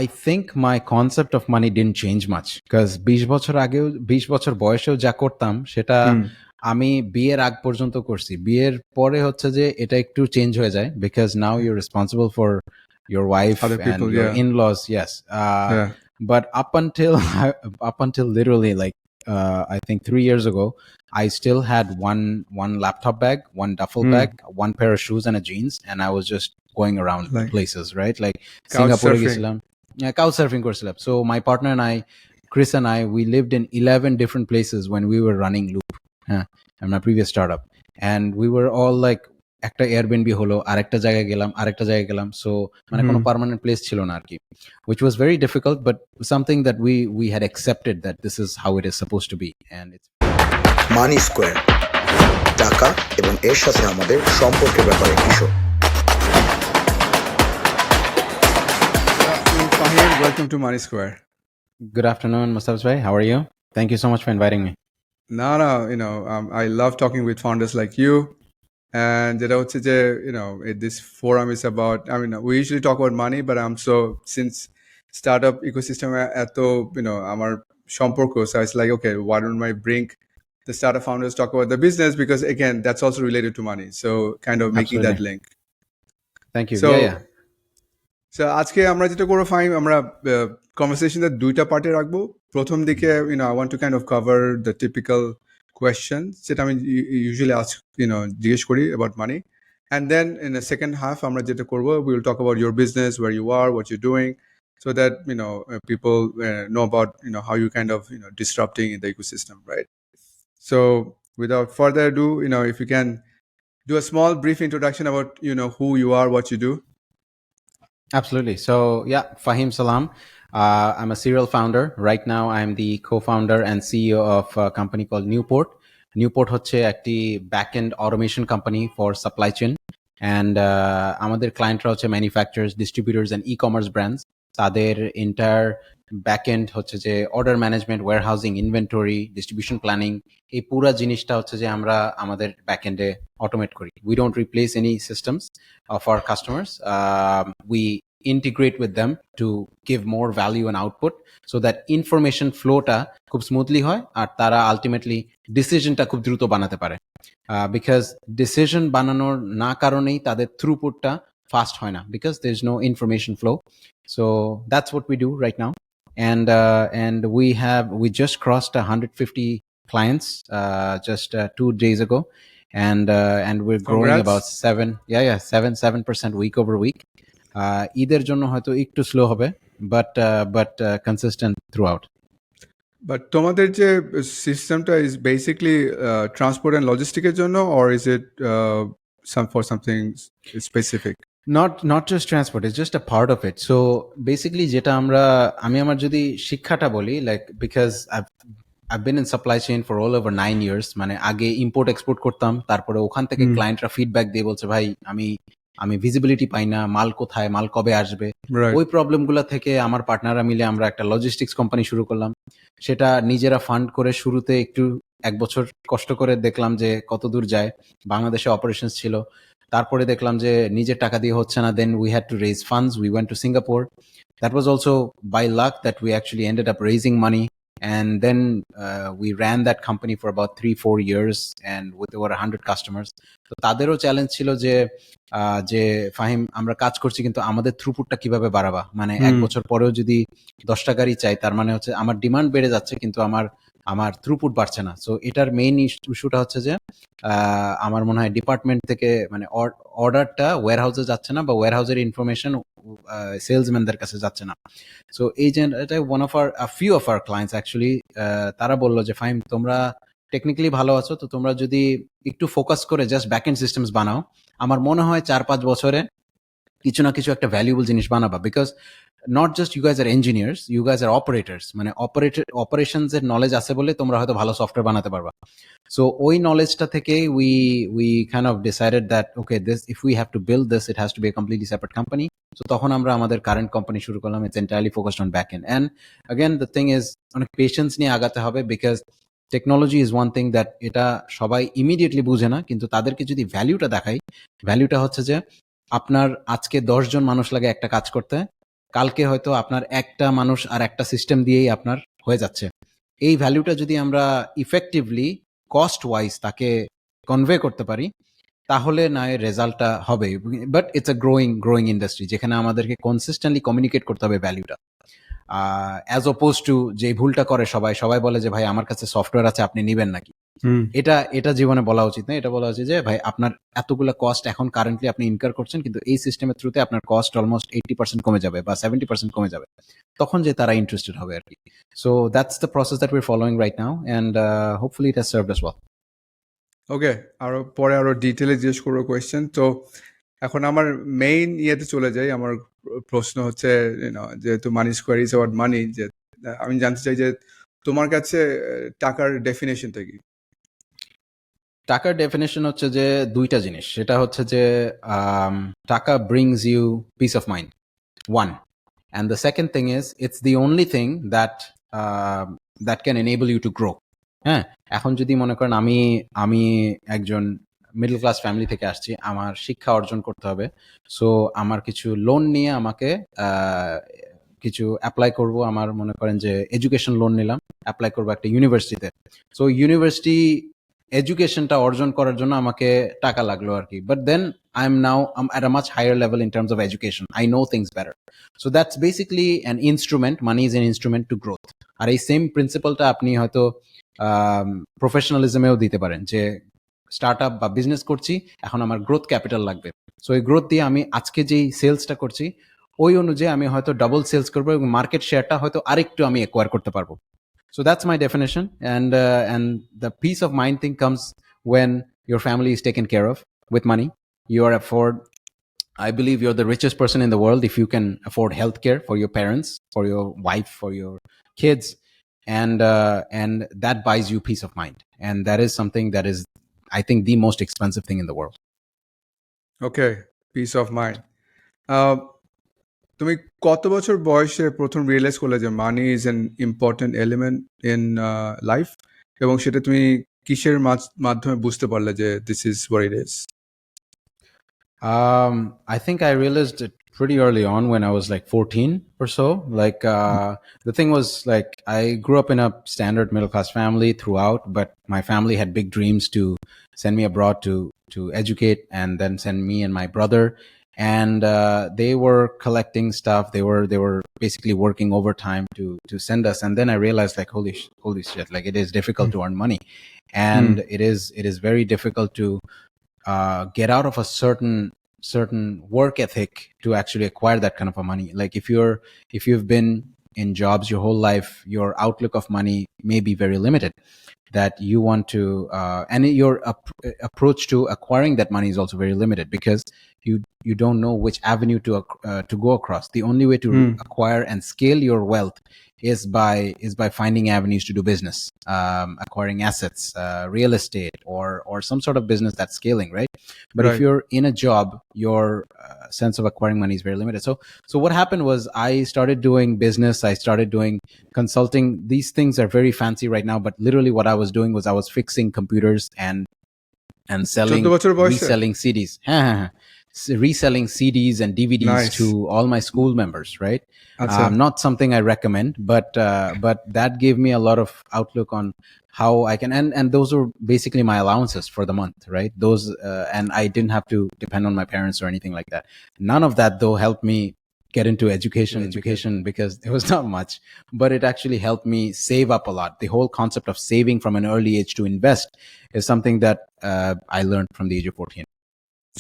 I think my concept of money didn't change much because 20 বছর আগেও 20 বছর বয়সেও যা করতাম সেটা আমি বিয়ের আগ পর্যন্ত করছি। বিয়ের পরে হচ্ছে যে এটা একটু চেঞ্জ হয়ে যায় because now you're responsible for your wife Other and people, your yeah. in-laws. Yes. Yeah. But up until literally like I think 3 years ago, I still had one laptop bag, one duffel bag, one pair of shoes and a jeans, and I was just going around Like places, right? Like couch Singapore surfing. গেছিলাম, couch surfing করছিলাম. So my partner and I, Chris and I, we lived in 11 different places when we were running Loop, and my previous startup, and we were all like একটা Airbnb হলো, আরেকটা জায়গায় গেলাম, so মানে কোনো permanent place ছিল না আর কি, which was very difficult but something that we had accepted that this is how it is supposed to be. And it's money square, টাকা এবং এর সাথে আমাদের সম্পর্কের ব্যাপারে কিশোর। Fahim, welcome to Money Square. Good afternoon, Mustafaz bhai. How are you? Thank you so much for inviting me. No, I love talking with founders like you. And this forum is about, we usually talk about money, but since startup ecosystem amar সম্পর্ক, so it's like, okay, why don't I bring the startup founders talk about the business, because again, that's also related to money. So kind of making that link. Thank you. So, yeah. So আজকে আমরা যেটা করব ফাইম, আমরা কনভারসেশনটা দুইটা পার্টে রাখবো। প্রথম দিকে I want to kind of cover the typical questions যেটা আমি usually ask, জিজ্ঞেস করি about money, and then in the second half আমরা যেটা করব, we will talk about your business, where you are, what you're doing, so that people know about how you kind of disrupting in the ecosystem, right? So without further ado, if you can do a small brief introduction about who you are, what you do. Absolutely. So yeah, Fahim Salam. I'm a serial founder. Right now, I'm the co-founder and CEO of a company called Nuport. Nuport হচ্ছে একটি back-end automation company for supply chain. And আমাদের ক্লায়েন্টরা হচ্ছে manufacturers, distributors and e-commerce brands. তাদের entire back-end হচ্ছে যে order management, warehousing, inventory, distribution planning, এই পুরা জিনিসটা হচ্ছে যে আমরা আমাদের back-end-এ automate করি. We don't replace any systems of our customers. We integrate with them to give more value and output so that information flow-টা খুব smoothly হয় আর তারা ultimately decision-টা খুব দ্রুত বানাতে পারে, because decision বানানোর না কারণেই তাদের throughput-টা fast হয় না, because there's no information flow. So that's what we do right now, and we just crossed 150 clients just 2 days ago, and we're growing about 7% week over week. ঈদের জন্য হয়তো একটু স্লো হবে, but consistent throughout. But তোমাদের যে সিস্টেমটা is basically transport and logistics এর জন্য, or is it for something specific? Not just transport, it's just a part of it. So basically যেটা আমি আমার যদি শিক্ষাটা বলি, like because I've been in supply chain for all over 9 years. মানে আগে ইম্পোর্ট এক্সপোর্ট করতাম, তারপরে ওখান থেকে ক্লায়েন্টরা ফিডব্যাক দিয়ে বলছে ভাই আমি ভিজিবিলিটি পাই না, মাল কোথায়, মাল কবে আসবে। ওই প্রবলেমগুলো থেকে আমার পার্টনাররা মিলে আমরা একটা লজিস্টিক্স কোম্পানি শুরু করলাম। সেটা নিজেরা ফান্ড করে শুরুতে একটু 1 বছর কষ্ট করে দেখলাম যে কত দূর যায়। বাংলাদেশে অপারেশনস ছিল, তারপরে দেখলাম যে নিজের টাকা দিয়ে হচ্ছে না, then we had to raise funds. We went to Singapore. That was also by luck that we actually ended up raising money, and then we ran that company for about 3-4 years and with over 100 customers. তো তাদেরও challenge ছিল যে ফাহিম, আমরা কাজ করছি কিন্তু আমাদের থ্রুপুটটা কিভাবে বাড়াবা, মানে 1 বছর পরেও যদি 10টা গাড়ি চাই, তার মানে হচ্ছে আমার ডিমান্ড বেড়ে যাচ্ছে কিন্তু আমার থ্রুপুট বাড়ছে না। সো এটার মেইন ইস্যুটা হচ্ছে যে আমার মনে হয় ডিপার্টমেন্ট থেকে মানে অর্ডারটা ওয়্যারহাউসে যাচ্ছে না, বা ওয়্যারহাউসের ইনফরমেশন সেলসম্যানদের কাছে যাচ্ছে না। সো এই যে এটা few of our clients actually তারা বললো যে ফাহিম, তোমরা টেকনিক্যালি ভালো আছো, তো তোমরা যদি একটু ফোকাস করে জাস্ট ব্যাকএন্ড সিস্টেমস বানাও, আমার মনে হয় 4-5 বছরে কিছু না কিছু একটা ভ্যালুয়েবল জিনিস বানাবা। Because not just you guys are engineers, you guys are operators, মানে অপারেশনস এর নলেজ আছে বলে তোমরা হয়তো ভালো সফটওয়্যার বানাতে পারবা। সো ওই নলেজটা থেকে we kind of decided that okay, this if we have to build this, it has to be a completely separate company. So তখন আমরা আমাদের কারেন্ট কোম্পানি শুরু করলাম. It's entirely focused on backend. And again, the thing is অনেক patience নিয়ে আগাতে হবে, because technology is one thing that এটা সবাই ইমিডিয়েটলি বুঝে না, কিন্তু তাদেরকে যদি ভ্যালুটা দেখাই, ভ্যালুটা হচ্ছে যে আপনার আজকে 10 জন মানুষ লাগে একটা কাজ করতে, কালকে হয়তো আপনার একটা মানুষ আর একটা সিস্টেম দিয়েই আপনার হয়ে যাচ্ছে। এই ভ্যালুটা যদি আমরা ইফেক্টিভলি কস্ট ওয়াইজ তাকে কনভে করতে পারি, তাহলে না এর রেজাল্টটা হবে। But it's a growing industry, যেখানে আমাদেরকে কনসিস্টেন্টলি কমিউনিকেট করতে হবে ভ্যালুটা। অ্যাজ অপোজ টু যে ভুলটা করে সবাই বলে যে ভাই আমার কাছে সফটওয়্যার আছে, আপনি নিবেন নাকি? এটা জীবনে বলা উচিত না। এটা বলা উচিত যে ভাই আপনার এতগুলো কস্ট এখন কারেন্টলি আপনি ইনকার করছেন, কিন্তু এই সিস্টেমের থ্রুতে আপনার কস্ট অলমোস্ট 80% কমে যাবে বা 70% কমে যাবে। তখন যে তারা ইন্টারেস্টেড হবে আর কি। So that's the process that we're following right now, and hopefully it has served us well. Okay, পরে আরো ডিটেলে জিজ্ঞেস করবো কোয়েশ্চেন। তো এখন আমার মেইন ইয়েতে চলে যাই। আমার প্রশ্ন হচ্ছে, যেহেতু মানি স্কোয়ার ইজ অ্যাবাউট মানি, যে আমি জানতে চাই যে তোমার কাছে টাকার ডেফিনেশনটা কি? টাকার ডেফিনেশন হচ্ছে যে দুইটা জিনিস। সেটা হচ্ছে যে টাকা brings you peace of mind, one, and the second thing is it's the only thing that can enable you to grow. হ্যাঁ, এখন যদি মনে করেন আমি একজন মিডল ক্লাস ফ্যামিলি থেকে আসছি, আমার শিক্ষা অর্জন করতে হবে, সো আমার কিছু লোন নিয়ে আমাকে কিছু অ্যাপ্লাই করব। আমার মনে করেন যে এডুকেশন লোন নিলাম, অ্যাপ্লাই করবো একটা ইউনিভার্সিটিতে। সো ইউনিভার্সিটি এডুকেশনটা অর্জন করার জন্য আমাকে টাকা লাগলো আর কি। But then I am now at a much higher level in terms of education. I know things better. So that's basically an instrument. Money is an instrument to growth. আর এই same প্রিন্সিপালটা আপনি হয়তো প্রফেশনালিজমেও দিতে পারেন, যে স্টার্ট আপ বা business করছি, এখন আমার গ্রোথ ক্যাপিটাল লাগবে। সো এই গ্রোথ দিয়ে আমি আজকে যেই সেলসটা করছি ওই অনুযায়ী আমি হয়তো ডাবল সেলস করবো এবং মার্কেট শেয়ারটা হয়তো আরেকটু আমি অ্যাকোয়ার করতে পারবো। So that's my definition, and the peace of mind thing comes when your family is taken care of with money. You are afford. I believe you're the richest person in the world if you can afford healthcare for your parents, for your wife, for your kids, and that buys you peace of mind. And that is something that is, I think, the most expensive thing in the world. Okay, piece of mind. তুমি কত বছর বয়সে প্রথম realise করলে যে money is an important element in life, এবং সেটা তুমি কিসের মাধ্যমে বুঝতে পারলে যে this is what it is? I think I realized it pretty early on when I was like 14 or so. Like, the thing was, like, I grew up in a standard middle class family throughout, but my family had big dreams to send me abroad to educate and then send me and my brother. And they were collecting stuff. They were basically working overtime to send us. And then I realized, like, holy shit! Like, it is difficult to earn money, and it is very difficult to get out of a certain work ethic to actually acquire that kind of a money. Like, if you've been in jobs your whole life, your outlook of money may be very limited, that you want to and your approach to acquiring that money is also very limited, because you don't know which avenue to go across. The only way to acquire and scale your wealth is by finding avenues to do business, acquiring assets, real estate, or some sort of business that's scaling, right? But if you're in a job, your sense of acquiring money is very limited. So what happened was, I started doing business, I started doing consulting. These things are very fancy right now, but literally what I was doing was I was fixing computers and selling, 14 বছর বয়সে? reselling CDs. Reselling CDs and DVDs Nice. to all my school members, right? আচ্ছা। Not something I recommend, but that gave me a lot of outlook on how I can, and those were basically my allowances for the month, right? Those and I didn't have to depend on my parents or anything like that. None of that though helped me get into education, because there was not much, but it actually helped me save up a lot. The whole concept of saving from an early age to invest is something that I learned from the age of 14.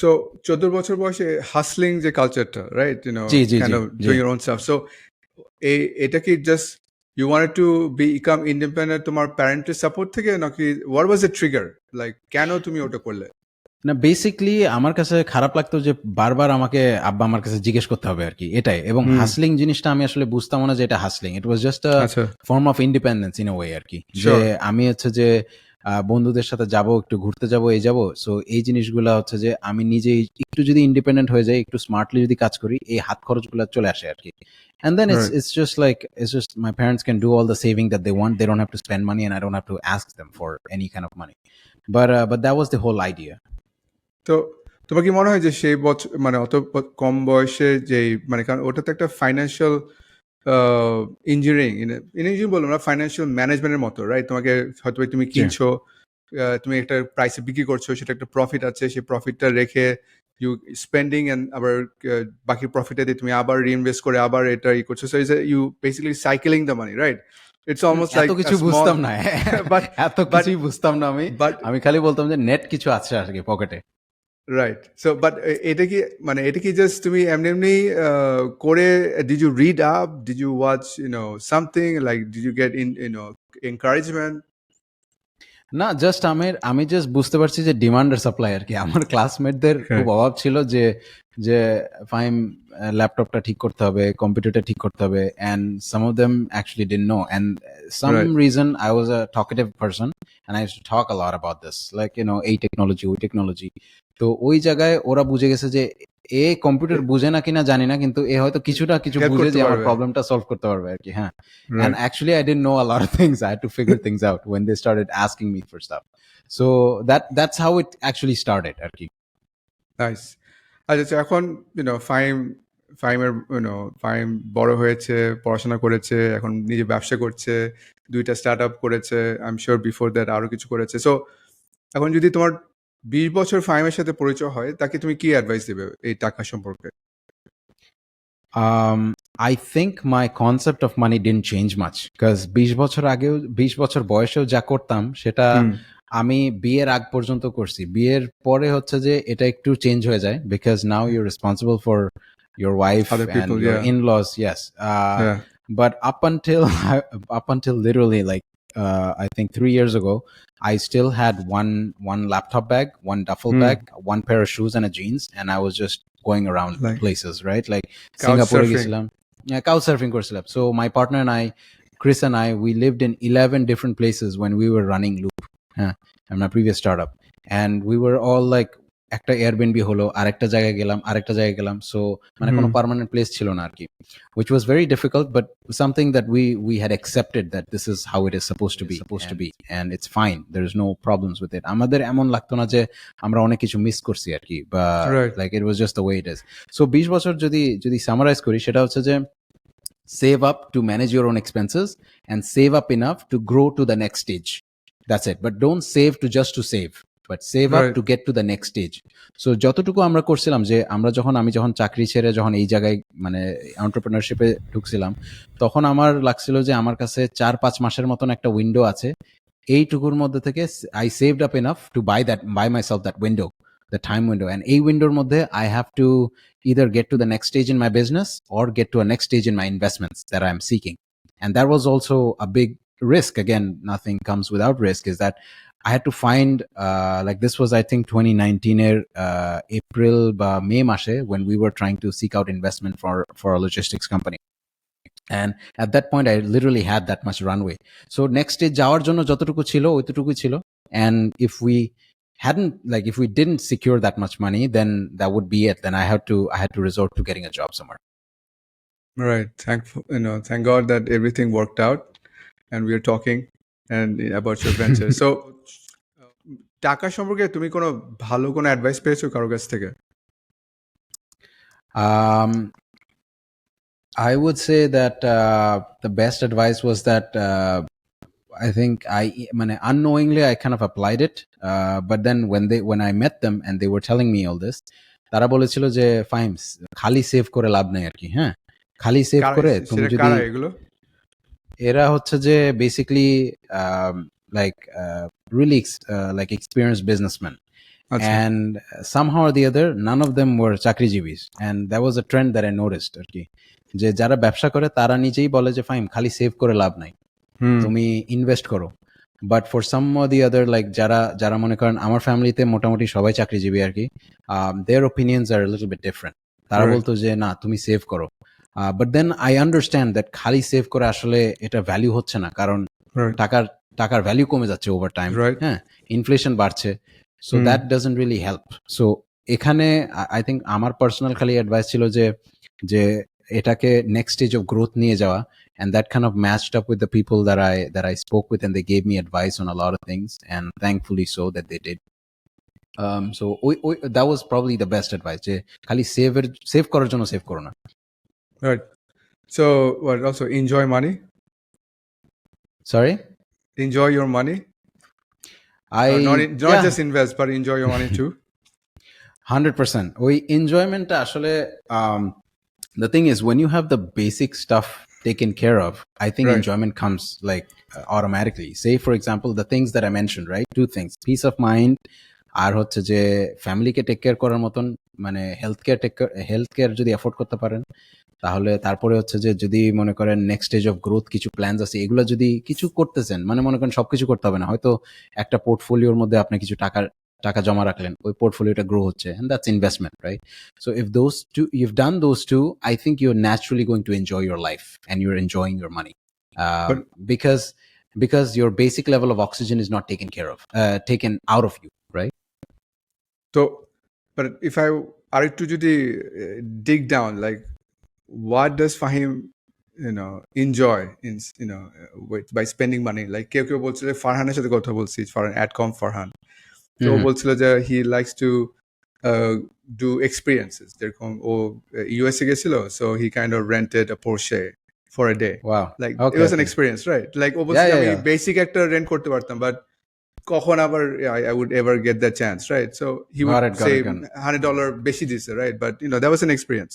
So 14 বছর বয়সে হাসলিং যে কালচারটা, right, G, kind of doing your own stuff. So এটা কি just you wanted to become independent তোমার প্যারেন্টের support থেকে, নাকি what was the trigger? Like কেন তুমি ওটা করলে? না, বেসিকলি আমার কাছে খারাপ লাগতো যে বারবার আমাকে আব্বা আমার কাছে জিজ্ঞেস করতে হবে আর কি, এটাই। এবং হাসলিং জিনিসটা আমি আসলে বুঝতাম না যে এটা hustling. It was just a form of independence in a way আর কি, যে আমি হচ্ছে যে বন্ধুদের সাথে যাব, একটু ঘুরতে যাব, এই যাব। সো এই জিনিসগুলা হচ্ছে যে আমি নিজেই একটু যদি ইন্ডিপেন্ডেন্ট হয়ে যাই, একটু স্মার্টলি যদি কাজ করি, এই হাত খরচগুলো চলে আসে আর কি। And then it's just my parents can do all the saving that they want. They don't have to spend money, and I don't have to ask them for any kind of money. But that was the whole idea. তো তোমার কি মনে হয় যে সেই বছর মানে অত কম বয়সে যে মানে কারণ ওটা তো একটা ফাইন্যান্সিয়াল ইঞ্জিনিয়ারিং ইঞ্জিনিয়ারিং বলবো না, ফাইন্যান্সিয়াল ম্যানেজমেন্টের মতো, রাইট? তোমাকে হয়তো তুমি কিনছো, তুমি একটা প্রাইসে বিক্রি করছো, সেটা একটা প্রফিট আছে, সেই প্রফিটটা রেখে ইউ স্পেন্ডিং এন্ড আবার বাকি প্রফিটটা দিয়ে তুমি আবার রিইনভেস্ট করে আবার এটা করছো, so you basically cycling the money, right? It's almost like এত কিছু স্মল বুঝতাম না বাট এত বাট কিছুই বুঝতাম না আমি বাট আমি খালি বলতাম যে নেট কিছু আছে আর কি পকেটে রাইট। সো বাট এটা কি মানে এটা কি জাস্ট তুমি এমনি এমনি করে, did you read up, did you watch something like, did you get encouragement? না, জাস্ট আমি জাস্ট বুঝতে পারছি যে ডিমান্ড আর সাপ্লাই আর কি। আমার ক্লাসমেটদের খুব অভাব ছিল যে যে ফাইম ল্যাপটপটা ঠিক করতে হবে, কম্পিউটারটা ঠিক করতে হবে, and some of them actually didn't know, and some Right. Reason I was a talkative person and I used to talk a lot about this, like এই টেকনোলজি ওই টেকনোলজি। তো ওই জায়গায় ওরা বুঝে গেছে যে এ কম্পিউটার বুঝে না কিনা জানি না, কিন্তু এ হয়তো কিছুটা কিছু Help বুঝে করতে যে আমার পারবে। প্রবলেমটা সলভ করতে পারবে আর কি। হ্যাঁ, and Right. actually I didn't know a lot of things. I had to figure things out when they started asking me for stuff. So that's how it actually started আর কি। নাইস। আচ্ছা আচ্ছা, এখন ফাহিম বড় হয়েছে, পড়াশোনা করেছে, এখন নিজে ব্যবসা করছে, 2টা স্টার্ট আপ করেছে, I am sure before that আরো কিছু করেছে। সো এখন যদি তোমার 20 বছর ফাহিমের সাথে পরিচয় হয়, তাকে তুমি কি অ্যাডভাইস দিবে এই টাকা সম্পর্কে? I think my concept of money didn't change much because 20 বছর আগেও 20 বছর বয়সেও যা করতাম সেটা আমি বিয়ের আগ পর্যন্ত করছি। বিয়ের পরে হচ্ছে যে এটা একটু চেঞ্জ হয়ে যায় because now you're responsible for your wife Other and people, your yeah. in-laws, yes. Yeah. But up until literally like I think 3 years ago, I still had one laptop bag, one duffel bag, one pair of shoes and a jeans, and I was just going around Like places, right? Like couch Singapore surfing. গেছিলাম, couch surfing করছিলাম। So my partner and I, Chris and I, we lived in 11 different places when we were running Loop, and my previous startup, and we were all like একটা Airbnb হলো, আরেকটা জায়গায় গেলাম, so মানে কোনো permanent place ছিল না আর কি, which was very difficult but something that we had accepted that this is how it is supposed to be and it's fine, there is no problems with it. আমাদের এমন লাগতো না যে আমরা অনেক কিছু মিস করছি আর কি, বা Right. like it was just the way it is. So 20 বছর যদি সামারাইজ করি, সেটা হচ্ছে যে save up to manage your own expenses and save up enough to grow to the next stage. That's it. But don't save to just to save, but save up Right. to get to the next stage. So যতটুকু আমরা করছিলাম যে আমি যখন চাকরি ছেড়ে যখন এই জায়গায় মানে এন্টারপ্রেনারশিপে ঢুকছিলাম, তখন আমার লাগছিল যে আমার কাছে 4-5 মাসের মতন একটা উইন্ডো আছে, এইটুকুর মধ্যে থেকে I saved up enough to buy myself that window, the time window, and এই উইন্ডোর মধ্যে I have to either get to the next stage in my business or get to a next stage in my investments that I'm seeking. And that was also a big risk. Again, nothing comes without risk, is that I had to find like this was I think 2019 April বা May মাসে when we were trying to seek out investment for a logistics company. And at that point I literally had that much runway. So next stage যাওয়ার জন্য যতটুকু ছিল ওইটুকুই ছিল, and if we didn't secure that much money, then that would be it. Then I had to resort to getting a job somewhere. Right. Thank God that everything worked out and we are talking and about your venture. So টাকা সম্পর্কে তুমি ভালো কোনো advice পেয়েছো কারো কাছ থেকে? I would say that the best advice was that I think unknowingly I kind of applied it, but then when I met them and they were telling me all this, তারা বলেছিল যে ফাইম খালি save করে লাভ নাই আর কি। হ্যাঁ, খালি save করে তুমি যদি, এরা হচ্ছে যে basically like really like experienced businessmen. And somehow or the other none of them were চাকরিজীবীs, and that was a trend that I noticed আর কি, যে যারা ব্যবসা করে তারা নিজেই বলে যে ফাইম খালি সেভ করে লাভ নাই, তুমি ইনভেস্ট করো। But for some or the other, like যারা মনে করেন আমার ফ্যামিলিতে মোটামুটি সবাই চাকরিজীবী আর কি, their opinions are little bit different. তারা বলতো যে না তুমি সেভ করো, but then I understand that খালি সেভ করে আসলে এটা ভ্যালু হচ্ছে না, কারণ টাকার ভ্যালু কমে যাচ্ছে ওভার টাইম। হ্যাঁ, ইনফ্লেশন বাড়ছে, so that doesn't really help. So এখানে আই থিঙ্ক আমার পার্সোনাল খালি অ্যাডভাইস ছিল যে এটাকে নেক্সট স্টেজ অফ গ্রোথ নিয়ে যাওয়া, and that kind of matched up with the people that I spoke with, and they gave me advice on a lot of things, and thankfully so that they did. So that was probably the best advice যে খালি save করার জন্য save করো না. Right. So what also enjoy money? Sorry? Enjoy your money? Not just invest, but enjoy your money too. 100%. ওই এনজয়মেন্টটা আসলে the thing is when you have the basic stuff taken care of, I think Right. enjoyment comes like automatically. Say for example the things that I mentioned, right? Two things: peace of mind আর হচ্ছে যে ফ্যামিলিকে take care করার মতন মানে health care যদি afford করতে পারেন, তাহলে তারপরে হচ্ছে যে যদি মনে করেন নেক্সট স্টেজ অফ গ্রোথ কিছু প্ল্যানস আছে, এগুলো যদি কিছু করতেছেন, মানে মনে করেন সবকিছু করতে হবে না, হয়তো একটা পোর্টফোলিওর মধ্যে আপনি কিছু টাকা জমা রাখলেন, ওই পোর্টফোলিওটা গ্রো হচ্ছে, and that's investment, right? So if you've done those two, I think you're naturally going to enjoy your life and you're enjoying your money, But because your basic level of oxygen is not taken out of you, right? so, but if I are to dig down, like what does Fahim enjoy in by spending money? Like কেউ বলছিল ফারহানের সাথে কথা বলছি, ফারহান অ্যাডকম ফারহান, তো ও বলছিল যে he likes to do experiences. যেরকম ও USA গেছিল, so he kind of rented a Porsche for a day. Wow. Like Okay, it was an okay. experience, right? Like ও বলছিল আমি yeah. বেসিক একটা রেন্ট করতে পারতাম, but কখন আবার I would ever get that chance, right? So he would Got say it. $100 বেশি দিছে, right? But that was an experience.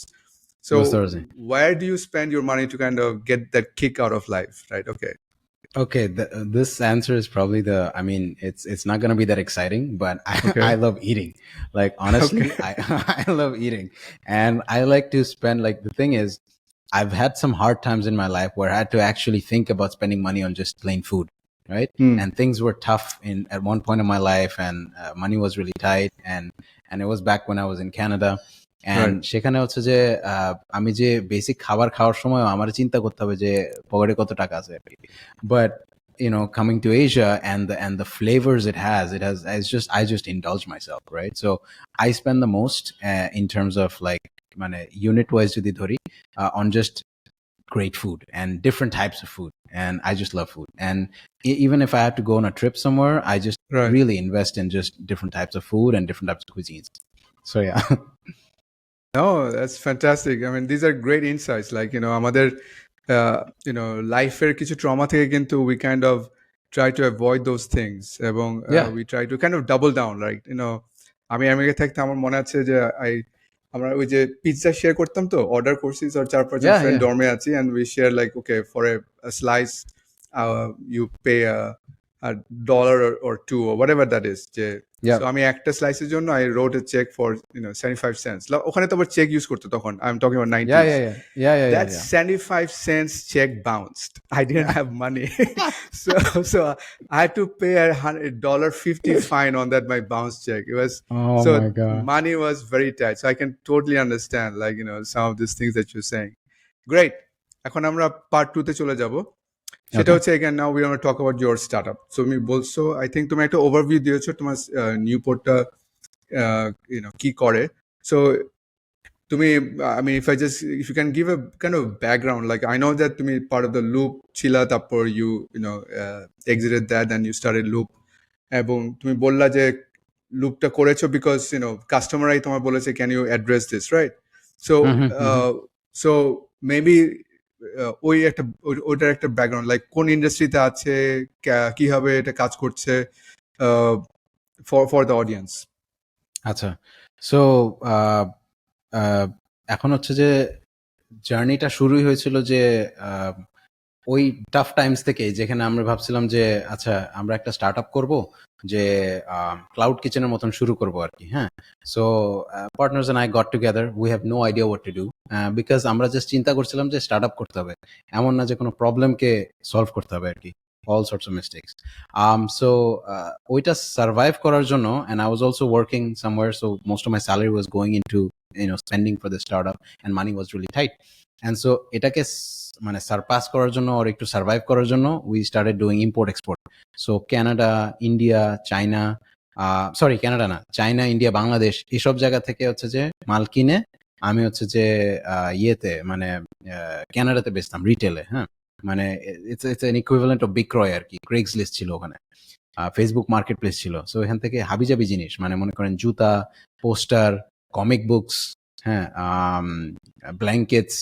So বুঝতে পারছি. where do you spend your money to kind of get that kick out of life, right? Okay, this answer is probably it's not going to be that exciting, but Okay. I love eating. Like honestly, I love eating, and I like to spend, like, the thing is, I've had some hard times in my life where I had to actually think about spending money on just plain food, right? And things were tough at one point in my life, and money was really tight, and it was back when I was in Canada. And সেখানে হচ্ছে যে আমি যে basic খাবার খাওয়ার সময় আমার চিন্তা করতে হবে যে পকেটে কত টাকা আছে, but coming to Asia and the flavors it has I just indulge myself, right? So I spend the most in terms of like মানে unit wise যদি ধরি on just great food and different types of food, and I just love food. And even if I have to go on a trip somewhere, I just really invest in just different types of food and different types of cuisines. So yeah. No, that's fantastic. I mean, these are great insights. Like, আমাদের লাইফের কিছু trauma থেকে কিন্তু we kind of try to avoid those things, এবং we try to kind of double down, like আমি America থাকতে আমার মনে আছে যে আমরা ওই যে পিৎজা শেয়ার করতাম, তো অর্ডার করছি, আর 4-5 ফ্রেন্ড ডর্মে আছি, and we share like, okay, for a slice you pay a dollar or two or whatever that is. So আমি একটা স্লাইসের জন্য I wrote a check for 75 cents. ওখানে তো আবার চেক ইউজ করতে তখন, I'm talking about 90s. That 75 cents check bounced. I didn't have money. so I had to pay $150 fine on that my bounce check. It was my God. Money was very tight. So I can totally understand, like, some of these things that you're saying. Great. এখন আমরা part 2 তে চলে যাব। সেটা হচ্ছে, again, now we want to talk about your startup. So আমি বলছো, I think তুমি একটা ওভারভিউ দিয়েছো তোমার নিউপোর্টটা কি করে। So তুমি, I mean, if you can give a kind of background, like I know that তুমি part of the Loop ছিলা, তারপর you exited that and you started Loop, এবং তুমি বললা যে লুপটা করেছো because কাস্টমারই তোমার বলেছে can you address this, right? So maybe ওইটার একটা ব্যাকগ্রাউন্ড, লাইক কোন ইন্ডাস্ট্রিতে আছে, কিভাবে এটা কাজ করছে, for the audience. আচ্ছা, সো এখন হচ্ছে যে জার্নিটা শুরুই হয়েছিল যে ওই টাফ টাইমস থেকে, যেখানে আমরা ভাবছিলাম যে আচ্ছা আমরা একটা স্টার্ট আপ করবো, যে ক্লাউড কিচেনের মতন শুরু করবো আর কি। হ্যাঁ, so partners and I got together, we have no idea what to do, because আমরা জাস্ট চিন্তা করছিলাম যে স্টার্ট আপ করতে হবে, এমন না যে কোনো প্রবলেমকে সলভ করতে হবে আর কি, all sorts of mistakes. So ওইটা সার্ভাইভ করার জন্য, and I was also working somewhere, so most of my salary was going into spending for the startup, and money was really tight. And so এটাকে মানে surpass করার জন্য আর একটু survive করার জন্য we started doing import export. So Canada, India, China, Canada না, China, India, Bangladesh, এইসব জায়গা থেকে হচ্ছে যে মাল কিনে আমি হচ্ছে যে ইয়েতে মানে কানাডাতে বেচতাম রিটেলে। হ্যাঁ, মানে it's an equivalent of বিক্রয় আর কি, ক্রেগসলিস্ট ছিল ওখানে। ফেসবুক মার্কেট প্লেস ছিল। সো এখান থেকে হাবিজাবি জিনিস মানে মনে করেন জুতা, পোস্টার, কমিক বুকস, হ্যাঁ, ব্ল্যাঙ্কেটস,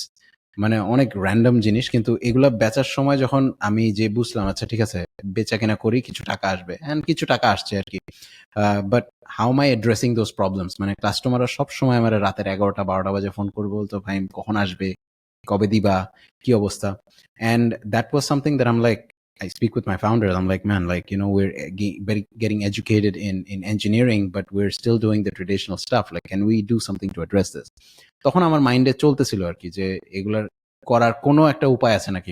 মানে অনেক র্যান্ডম জিনিস। কিন্তু এগুলা বেচার সময় যখন আমি যে বুঝলাম আচ্ছা ঠিক আছে বেচা কেনা করি, কিছু টাকা আসবে, অ্যান্ড কিছু টাকা আসছে আর কি। But how M I addressing those problems? মানে কাস্টমাররা সবসময় আমার রাতের 11টা-12টা বাজে ফোন করবো, বলতো ভাই কখন আসবে, কবে দিবা, কি অবস্থা? And that was something that I'm like, I speak with my founders. I'm like, man, like, you know, we're getting educated in engineering, but we're still doing the traditional stuff. Like, can we do something to address this? তখন আমার মাইন্ডে চলতেছিল আর কি যে এগুলার করার কোনো একটা উপায় আছে নাকি।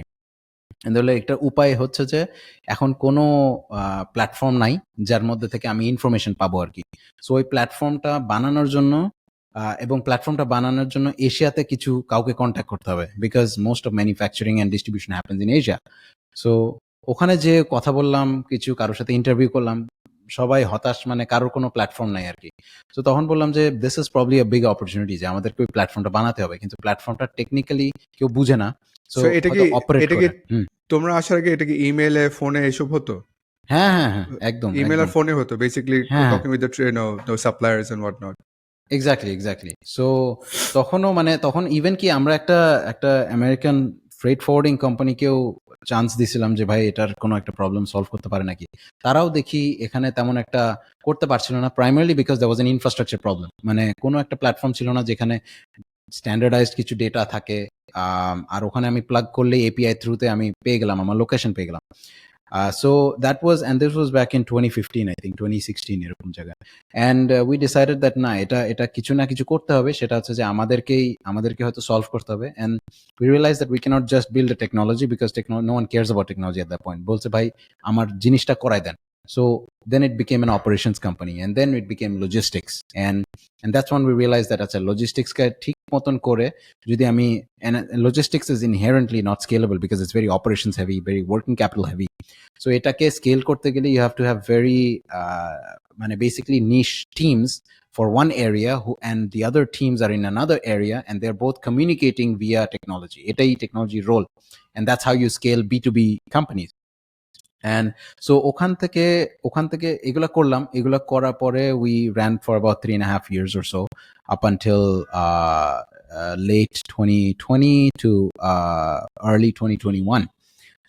তাহলে একটা উপায় হচ্ছে যে এখন কোনো প্ল্যাটফর্ম নাই যার মধ্যে থেকে আমি ইনফরমেশন পাবো আর কি। সো ওই প্ল্যাটফর্মটা বানানোর জন্য এশিয়াতে কিছু কাউকে কন্ট্যাক্ট করতে হবে, because most of manufacturing and distribution happens in Asia. So ওখানে যে কথা বললাম, কিছু কারোর সাথে ইন্টারভিউ করলাম, সবাই হতাশ, মানে কারোর কোনো প্ল্যাটফর্ম নাই আর কি। তো তখন বললাম যে this is probably a big opportunity, যে আমাদেরকে ওই প্ল্যাটফর্মটা বানাতে হবে, কিন্তু প্ল্যাটফর্মটা টেকনিক্যালি কেউ বুঝে না। সো সো এটা কি হয়তো অপারেট এটা কি করে। তোমরা আসার আগে এটা কি ইমেলে, ফোনে এসব হতো? হ্যাঁ হ্যাঁ হ্যাঁ, একদম ইমেল আর একদম। ফোনে হতো বেসিক্যালি, হ্যাঁ talking with the suppliers and what not. Exactly. So তখনও মানে তখন ইভেন কি আমরা একটা একটা আমেরিকান ফ্রেট ফরওয়ার্ডিং কোম্পানিকেও চান্স দিছিলাম যে ভাই এটার কোনো একটা প্রবলেম সলভ করতে পারে নাকি। তারাও দেখি এখানে তেমন একটা করতে পারছিল না, primarily because there was an infrastructure problem. মানে কোনো একটা প্ল্যাটফর্ম ছিল না যেখানে স্ট্যান্ডার্ডাইজড কিছু ডেটা থাকে, আর ওখানে আমি প্লাগ করলে এপিআই থ্রুতে আমি পেয়ে গেলাম, আমার লোকেশন পেয়ে গেলাম। So that was, and this was back in 2015, I think 2016 এরকম জায়গায়। And we decided that না, এটা কিছু না কিছু করতে হবে, সেটা হচ্ছে যে আমাদেরকে হয়তো সলভ করতে হবে। And we realized that we cannot just build a technology because no one cares about technology at that point. বলছে ভাই আমার জিনিসটা করাই দেন। So then it became an operations company, and then it became logistics, and that's when we realized that আচ্ছা logistics-কে ঠিক মতন করে যদি আমি, and logistics is inherently not scalable because it's very operations heavy, very working capital heavy. So এটাকে scale করতে গেলে you have to have very মানে basically niche teams for one area and the other teams are in another area and they're both communicating via technology. এটাই technology role, and that's how you scale B2B companies. And so ওখান থেকে এগুলা করলাম, এগুলা করার পরে we ran for about 3.5 years or so, up until late 2020 to early 2021.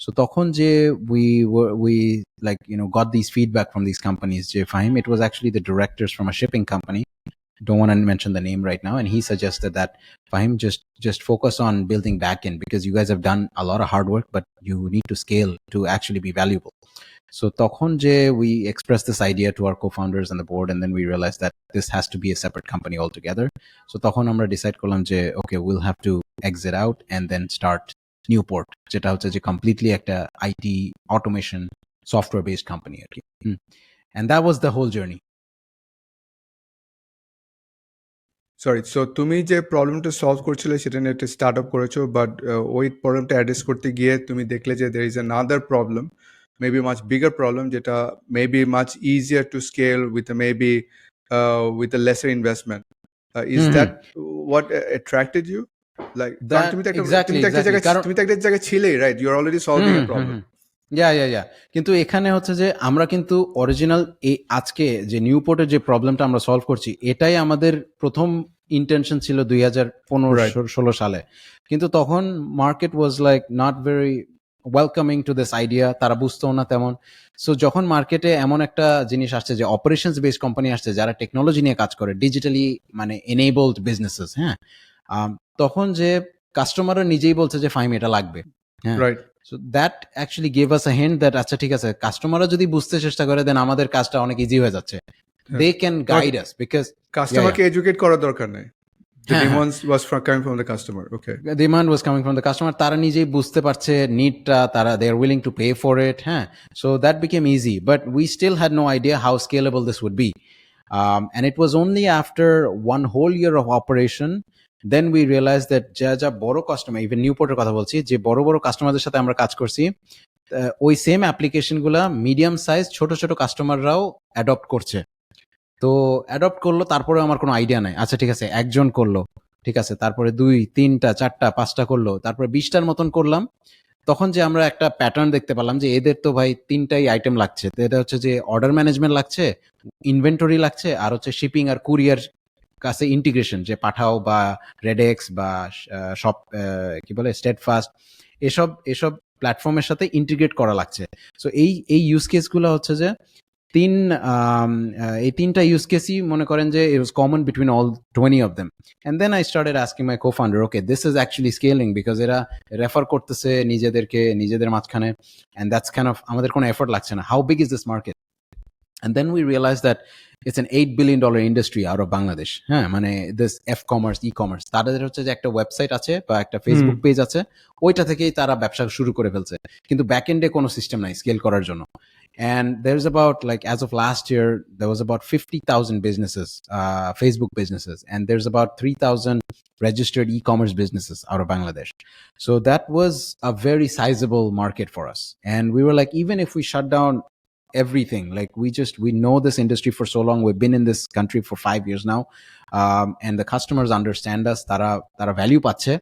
So তখন যে we like, you know, got these feedback from these companies যে Fahim, it was actually the directors from a shipping company, don't want to mention the name right now, and he suggested that Fahim, just focus on building backend because you guys have done a lot of hard work but you need to scale to actually be valuable. So তখন যে we expressed this idea to our co-founders and the board, and then we realized that this has to be a separate company altogether. So তখন আমরা decide করলাম যে okay, we'll have to exit out and then start Nuport, যেটা হচ্ছে যে completely একটা IT automation software based company আর কি। And that was the whole journey. Sorry, so তুমি যে প্রবলেমটা সলভ করছিলে সেটা নিয়ে একটা স্টার্ট আপ করেছো, বাট ওই প্রবলেমটা অ্যাড্রেস করতে গিয়ে তুমি দেখলে যে there is another problem, maybe much bigger problem, যেটা maybe much easier to scale with maybe with a lesser investment. Is that what attracted you? Like কারণ তুমি তো একটা জায়গায় ছিলেই, right? You are already solving a problem. Yeah কিন্তু এখানে হচ্ছে যে আমরা কিন্তু অরিজিনাল এই আজকে যে নিউপোর্টের যে প্রবলেমটা আমরা সলভ করছি, এটাই আমাদের প্রথম ইন্টেনশন ছিল 2015-16 সালে। কিন্তু তখন market was like not very welcoming to this idea, তারা বুঝতো না তেমন। সো যখন মার্কেটে এমন একটা জিনিস আসছে যে অপারেশনস বেসড কোম্পানি আসছে যারা টেকনোলজি নিয়ে কাজ করে, ডিজিটালি মানে এনেবলড বিজনেসেস, হ্যাঁ, তখন যে কাস্টমাররা নিজেই বলছে যে ফাইম এটা লাগবে, হ্যাঁ, right. So that actually gave us a hint that আচ্ছা ঠিক আছে, কাস্টমাররা যদি বুঝতে চেষ্টা করে দেন আমাদের কাজটা অনেক ইজি হয়ে যাচ্ছে। They can guide us because কাস্টমারকে এডুকেট করার দরকার নেই। The demand was coming from the customer. Okay. The demand was coming from the customer. তারা নিজেই বুঝতে পারছে নিডটা, তারা they are willing to pay for it, হ্যাঁ। So that became easy, but we still had no idea how scalable this would be. And it was only after one whole year of operation then we realized that যা বড় customer, even নিউপোর্টের কথা বলছি, যে বড় কাস্টমারদের সাথে আমরা কাজ করছি, ওই সেম অ্যাপ্লিকেশনগুলা মিডিয়াম সাইজ ছোট কাস্টমাররাও অ্যাডপ্ট করছে। তো অ্যাডপ্ট করলো, তারপরে আমার কোনো আইডিয়া নাই। আচ্ছা ঠিক আছে, একজন করলো, ঠিক আছে, তারপরে 2, 3, 4, 5টা করলো, তারপরে 20টার মতন করলাম। তখন যে আমরা একটা প্যাটার্ন দেখতে পেলাম যে এদের তো ভাই 3টাই আইটেম লাগছে। তো এটা হচ্ছে যে অর্ডার ম্যানেজমেন্ট লাগছে, ইনভেন্টরি লাগছে, আর হচ্ছে শিপিং আর কুরিয়ার কাছে ইন্টিগ্রেশন, যে পাঠাও বা রেডেক্স বা সব কি বলে স্টেটফাস্ট, এসব প্ল্যাটফর্মের সাথে ইন্টিগ্রেট করা লাগছে। সো এই ইউজ কেসগুলো হচ্ছে যে এই 3টা ইউজ কেসই মনে করেন যে it was common between all 20 of them. And then I started asking my co-founder, okay, this is actually scaling because এরা রেফার করতেছে নিজেদের মাঝখানে, and that's kind of আমাদের কোনো এফোর্ট লাগছে না. How big is this market? And then we realized that it's an $8 billion industry out of Bangladesh. হ্যাঁ, মানে this F-commerce, e-commerce, তাদের হচ্ছে যে একটা ওয়েবসাইট আছে বা একটা ফেসবুক পেজ আছে, ওইটা থেকেই তারা ব্যবসা শুরু করে ফেলছে, কিন্তু ব্যাক এন্ডে কোনো সিস্টেম নাই স্কেল করার জন্য. And there's about, like, as of last year, there was about 50,000 businesses, Facebook businesses, and there's about 3,000 registered e-commerce businesses out of Bangladesh. So that was a very sizable market for us. And we were like, even if we shut down everything, like we know this industry for so long, we've been in this country for 5 years now, and the customers understand us, tara value pache,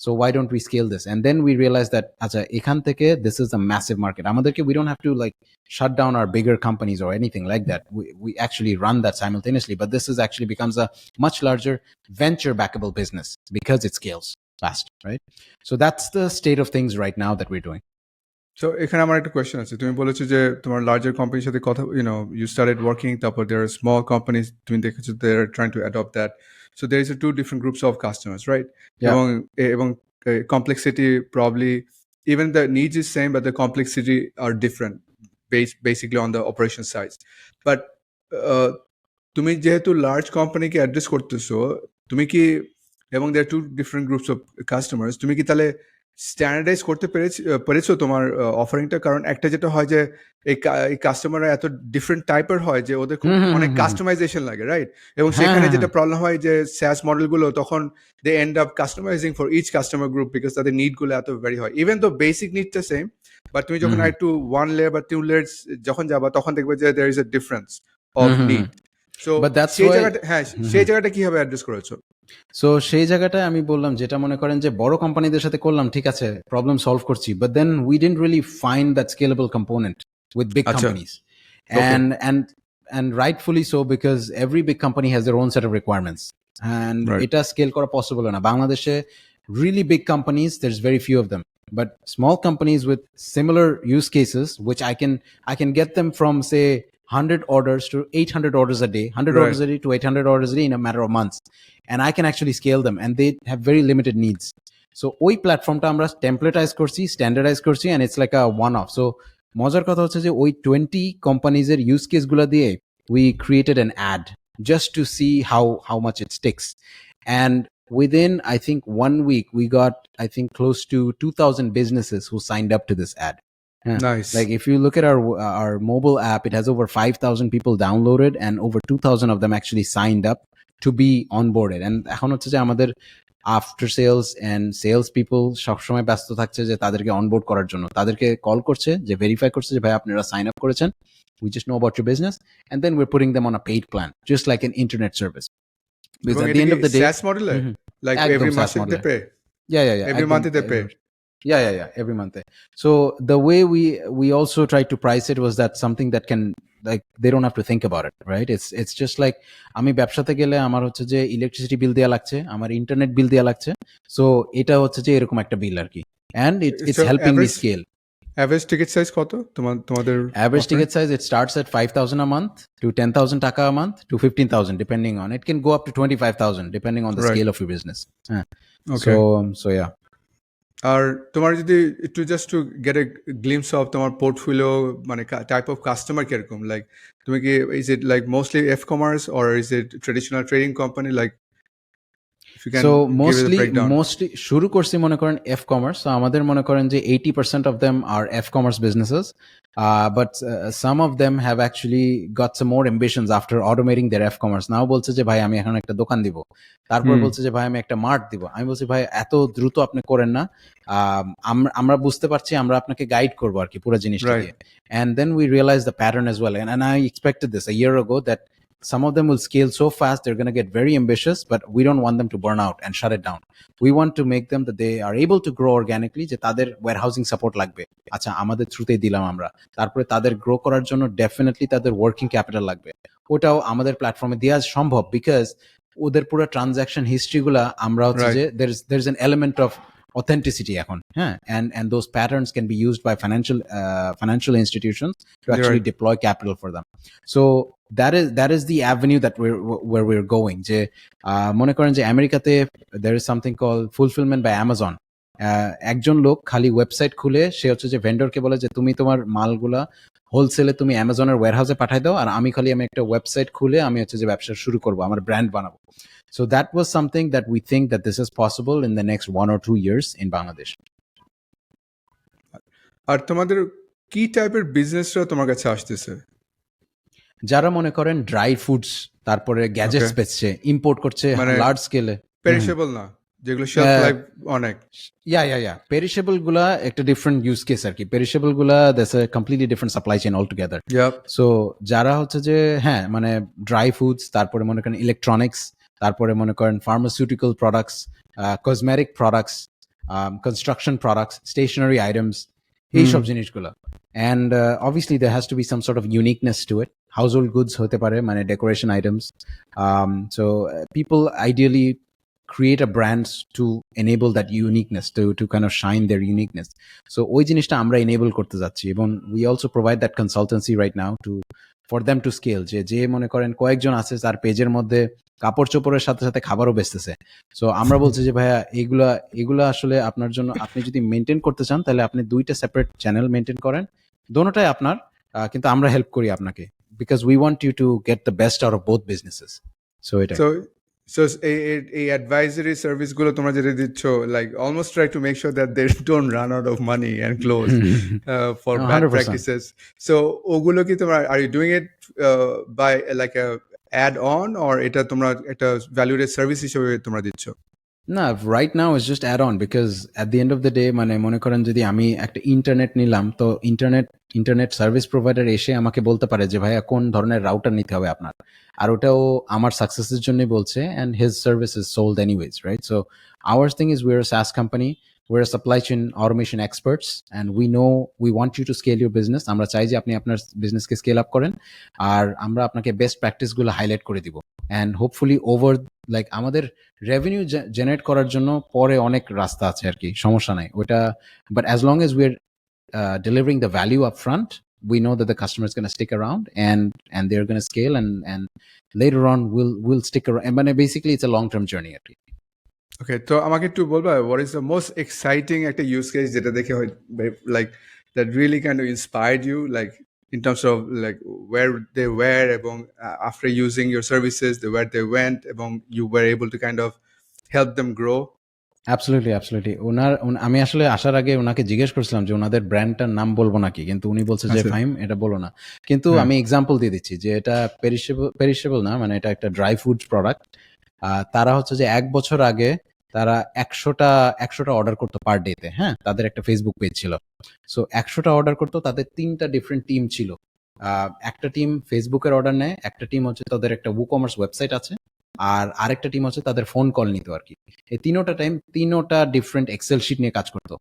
so why don't we scale this? And then we realized that acha ekhan theke this is a massive market, amaderke we don't have to like shut down our bigger companies or anything like that. We actually run that simultaneously, but this is actually becomes a much larger venture backable business because it scales fast, right? So that's the state of things right now that we're doing. So এখানে আমার একটা question আছে, তুমি বলেছো যে তোমার larger কোম্পানির সাথে কথা, ইউ স্টার্টেড ওয়ার্কিং, তারপর দেয়ার আর স্মল কোম্পানিজ, তুমি দেখেছো they are trying to adopt that, so there is two different groups of customers, right? এবং complexity probably, even the needs is same but the complexity are different basically on the operation size. But তুমি যেহেতু large কোম্পানিকে address করতেছো, তুমি কি, এবং there two different groups of customers, তুমি কি তাহলে স্ট্যান্ডার্ডাইজ করতে পেরেছো তোমার অফারিংটা? কারণ একটা যেটা হয় যে এই কাস্টমাররা এত ডিফারেন্ট টাইপের হয় যে ওদের খুব অনেক কাস্টমাইজেশন লাগে, রাইট? এবং সেখানে যেটা প্রবলেম হয় যে স্যাস মডেলগুলো তখন they end up customizing for each customer group because তাদের নিডগুলো এত ভ্যারি হয়, ইভেন তো বেসিক নিডটা সেম, বাট তুমি যখন একটু 1 লেয়ার বা 2 লেয়ার্স যখন যাবা তখন দেখবে যে there is a difference of need. So সেই জায়গাটা, হ্যাঁ, সেই জায়গাটা কিভাবে অ্যাড্রেস করেছো? সো সেই জায়গাটায় আমি বললাম, যেটা মনে করেন যে বড় কোম্পানিদের সাথে করলাম, ঠিক আছে, প্রবলেম সলভ করছি, but then we didn't really find that scalable component with big companies, and rightfully so, because every big company has their own set of requirements, and এটা স্কেল করা পসিবল না বাংলাদেশে. Really big companies, there's very few of them, but small companies with similar use cases, which I can get them from, say, 100 orders to 800 orders a day, 100 orders a day to 800 orders a day in a matter of months, and I can actually scale them, and they have very limited needs. So ওই প্ল্যাটফর্মটা আমরা টেমপ্লেটাইজ করছি, standardise করছি, and it's like a one off. So মজার কথা হচ্ছে যে ওই 20 কোম্পানিজের ইউজ কেসগুলো দিয়ে we created an ad just to see how much it sticks, and within, I think, 1 week we got, I think, close to 2,000 businesses who signed up to this ad. Nice. Like if you look at our mobile app, it has over 5,000 people downloaded and over 2,000 of them actually signed up to be onboarded. And এখন হচ্ছে যে আমাদের after sales and sales people সবসময় ব্যস্ত থাকছে যে তাদেরকে onboard করার জন্য, তাদেরকে কল করছে, যে ভেরিফাই করছে যে ভাই আপনারা সাইন আপ করেছেন, we just know about your business, and then we're putting them on a paid plan, just like an internet service. Because at the end of the day, SaaS model, like every month they pay. Yeah. Every month they pay. Yeah, every month. So the way we also tried to price it was that something that can, like, they don't have to think about it, right? It's just like আমি ব্যবসাতে গেলে আমার হচ্ছে যে electricity bill দেয়া লাগছে, আমার internet bill দেয়া লাগছে, সো এটা হচ্ছে যে এরকম একটা বিল আর কি, and it's helping me scale. Average ticket size কত তোমাদের? Average ticket size, it starts at 5,000 a month to 10,000 taka a month to 15,000, depending on, it can go up to 25,000 depending on the scale of your business. Okay. So yeah. আর তোমার যদি একটু just to get A glimpse of তোমার portfolio, মানে type of customer কিরকম, like তুমি কি, is it like mostly F commerce or is it traditional trading company, like so mostly শুরু করছি মনে করেন এফ কমার্স, আমাদের মনে করেন যে 80% of them are F commerce businesses, but some of them have actually got some more ambitions after automating their e commerce. Now বলছে যে ভাই আমি এখন একটা দোকান দিব, তারপর বলছে যে ভাই আমি একটা মার্ট দিব। আমি বলছি ভাই এত দ্রুত আপনি করেন না, আমরা বুঝতে পারছি, আমরা আপনাকে গাইড করবো আর কি পুরো জিনিসটা দিয়ে। And then we realized the pattern as well, and I expected this a year ago, that some of them will scale so fast they're going to get very ambitious, but we don't want them to burn out and shut it down. We want to make them that they are able to grow organically, যে তাদের warehousing support লাগবে, আচ্ছা আমাদের থ্রুতেই দিলাম আমরা, তারপরে তাদের grow করার জন্য ডেফিনেটলি তাদের ওয়ার্কিং ক্যাপিটাল লাগবে, ওটাও আমাদের প্ল্যাটফর্মে দেওয়া সম্ভব, বিকজ ওদের পুরো ট্রানজাকশন হিস্ট্রি গুলা আমরা হচ্ছে যে there is an element of authenticity এখন, হ্যাঁ, and those patterns can be used by financial institutions to actually deploy capital for them. So that is the avenue that we're going. যে মনে করেন যে আমেরিকাতে there is something called fulfillment by Amazon. একজন লোক খালি ওয়েবসাইট খুলে সে হচ্ছে যে ভেন্ডরকে বলে যে তুমি তোমার মালগুলা হোলসেলে তুমি অ্যামাজনের ওয়্যারহাউসে পাঠাই দাও, আর আমি একটা ওয়েবসাইট খুলে আমি হচ্ছে যে ব্যবসা শুরু করবো, আমার ব্র্যান্ড বানাবো. So that was something that we think that this is possible in the next 1 or 2 years in Bangladesh. আর তোমাদের কি টাইপের বিজনেসরা তোমার কাছে আসতেছে? যারা মনে করেন ড্রাই ফুডস, তারপরে গ্যাজেটস বেচছে, ইম্পোর্ট করছে লার্জ স্কেলে, পেরিশেবল না, যেগুলো শেলফ লাইফ অনেক, ইয়া পেরিশেবল গুলা একটা ডিফারেন্ট ইউজ কেস আর কি, পেরিশেবল গুলা that's a completely different supply chain all together. So যারা হচ্ছে যে হ্যাঁ মানে ড্রাই ফুডস, তারপরে মনে করেন ইলেকট্রনিক্স, তারপরে মনে করেন pharmaceutical products, cosmetic products, construction products, stationery items, এইসব জিনিসগুলো. And obviously there has to be some sort of uniqueness to it. Household goods hote pare, মানে decoration items. So people ideally create a brand to enable that uniqueness, to kind of shine their uniqueness. So ওই জিনিসটা আমরা enable করতে যাচ্ছি, এবং we also provide that consultancy right now for them to scale. যে মনে করেন কয়েকজন আছে তার পেজের মধ্যে কাপড় চোপড়ের সাথে সাথে খাবারও বেচতেছে, সো আমরা বলছি যে ভাইয়া এগুলা আসলে আপনার জন্য, আপনি যদি মেনটেন করতে চান তাহলে আপনি 2টা সেপারেট চ্যানেল মেনটেন করেন, দোনোটাই আপনার, কিন্তু আমরা হেল্প করি আপনাকে, because we want you to get the best out of both businesses. So এটা So এই advisory service গুলো তোমরা যেটা দিচ্ছ, like almost try to make sure that they don't run out of money and close for bad 100%. practices. So ওগুলো কি তোমরা, are you doing it by like a add on, or এটা তোমরা একটা valued service হিসেবে তোমরা দিচ্ছ? না, right now is just add on, because at the end of the day মানে মনে করেন যদি আমি একটা ইন্টারনেট নিলাম, তো ইন্টারনেট সার্ভিস প্রোভাইডার এসে আমাকে বলতে পারে যে ভাইয়া কোন ধরনের রাউটার নিতে হবে আপনার, আর ওটাও আমার সাকসেসের জন্যই বলছে, and his service is sold anyways, right? So our thing is we're SaaS company, we're a supply chain automation experts, and we want you to scale your business. আমরা চাই যে আপনি আপনার বিজনেসকে স্কেল আপ করেন, আর আমরা আপনাকে বেস্ট প্র্যাকটিস গুলো highlight করে দিব, and hopefully over like আমাদের রেভিনিউ জেনারেট করার জন্য পরে অনেক রাস্তা আছে আর কি, সমস্যা নাই ওটা, but as long as we're delivering the value up front, we know that the customer is going to stick around, and they're going to scale, and later on we'll stick around, and basically it's a long term journey আর কি. Okay, তো আমাকে একটু বলবা, what is the most exciting একটা use case যেটা দেখে like that really kind of inspired you, like in terms of like where they were, এবং after using your services, where they went, এবং you were able to kind of help them grow? Absolutely. আমি আসলে আসার আগে ওনাকে জিজ্ঞেস করছিলাম যে ওনাদের ব্র্যান্ডটার নাম বলবো নাকি, কিন্তু উনি বলছে যে ফাহিম এটা বলো না, কিন্তু আমি এক্সাম্পল দিয়ে দিচ্ছি যে এটা পেরিশেবল না, মানে এটা একটা ড্রাই ফুডস প্রোডাক্ট. তারা হচ্ছে যে 1 বছর আগে তারা 100টা অর্ডার করতো পার ডেতে, হ্যাঁ, তাদের একটা ফেসবুক পেজ ছিল. সো 100টা অর্ডার করতো, তাদের 3টা ডিফারেন্ট টিম ছিল. একটা টিম ফেসবুকের অর্ডার নেয়, একটা টিম হচ্ছে তাদের একটা ইকমার্স ওয়েবসাইট আছে, আর আরেকটা টিম হচ্ছে তাদের ফোন কল নিত আর কি. এই 3টা ডিফারেন্ট এক্সেল শিট নিয়ে কাজ করতো,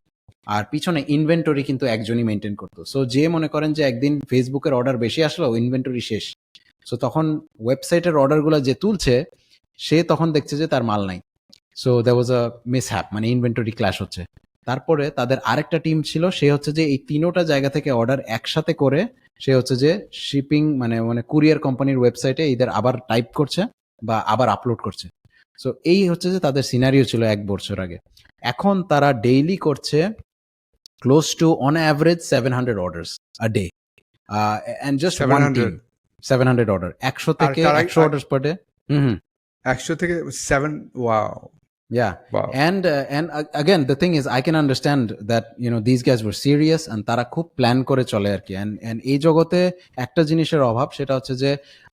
আর পিছনে ইনভেন্টরি কিন্তু একজনই মেনটেন করতো. সো যে মনে করেন যে একদিন ফেসবুকের অর্ডার বেশি আসলো, ইনভেন্টরি শেষ, সো তখন ওয়েবসাইটের অর্ডারগুলো যে তুলছে সে তখন দেখছে যে তার মাল নাই. সো দ্যার ওয়াজ আ মিসহ্যাপ, মানে ইনভেন্টরি ক্ল্যাশ হচ্ছে. তারপরে তাদের আরেকটা টিম ছিল, সে হচ্ছে যে এই 3টা জায়গা থেকে অর্ডার একসাথে করে সে হচ্ছে যে শিপিং মানে কুরিয়ার কোম্পানির ওয়েবসাইটে এদের আবার টাইপ করছে বা আবার আপলোড করছে. সো এই হচ্ছে যে তাদের সিনারিও ছিল 1 বছর আগে. এখন তারা ডেইলি করছে close to on average 700 orders a day, and just 700 order, 100 থেকে 100 অর্ডার্স পার ডে. 100 থেকে 7, wow. Yeah. Wow. And again the thing is I can understand that these guys were serious, and তারা খুব plan করে চলে আর কি. and এই জগতে একটা জিনিসের অভাব, সেটা হচ্ছে যে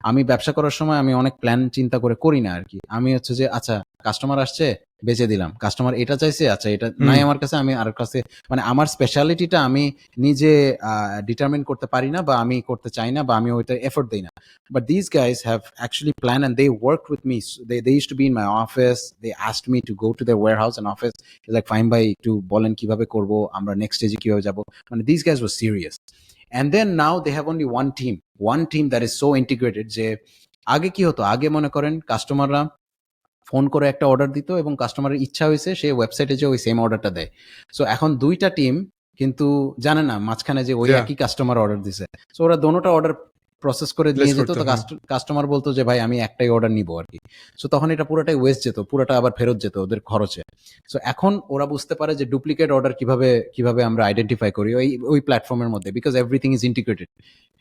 আমি ব্যবসা করার সময় আমি অনেক প্ল্যান চিন্তা করে করি না আর কি. আমি হচ্ছে যে আচ্ছা কাস্টমার আসছে, বেচে দিলাম। কাস্টমার এটা চাইছে, আচ্ছা এটা নাই আমার কাছে, আমি আর কাছে মানে আমার স্পেশালিটিটা আমি নিজে ডিটারমিন করতে পারি না, বা আমি করতে চাই না, বা আমি ওইটা এফোর্ট দেই না। But these guys have actually planned and they worked with me. So they used to be in my office. They asked me to go to their warehouse and office. Like, Fahim bhai, একটু বলেন কিভাবে করব, আমরা next স্টেজে কিভাবে যাব। মানে these guys were serious. And then now they have only one team that is so integrated যে আগে কি হতো, আগে মনে করেন কাস্টমাররা ফোন করে একটা অর্ডার দিত এবং কাস্টমারের ইচ্ছা হয়েছে সে ওয়েবসাইটে যে ওই সেম অর্ডারটা দেয়। সো এখন দুইটা টিম কিন্তু জানে না মাঝখানে যে ওই একই কাস্টমার অর্ডার দিছে। সো ওরা দোনোটা অর্ডার প্রসেস করে নিয়ে যেত, তো কাস্টমার বলতো যে ভাই আমি একটাই অর্ডার নিবো আর কি। সো তখন এটা পুরোটাই ওয়েস্ট যেত, পুরোটা আবার ফেরত যেত ওদের খরচে। সো এখন ওরা বুঝতে পারে যে ডুপ্লিকেট অর্ডার কিভাবে আমরা আইডেন্টিফাই করি ওই প্ল্যাটফর্মের মধ্যে, because everything is integrated.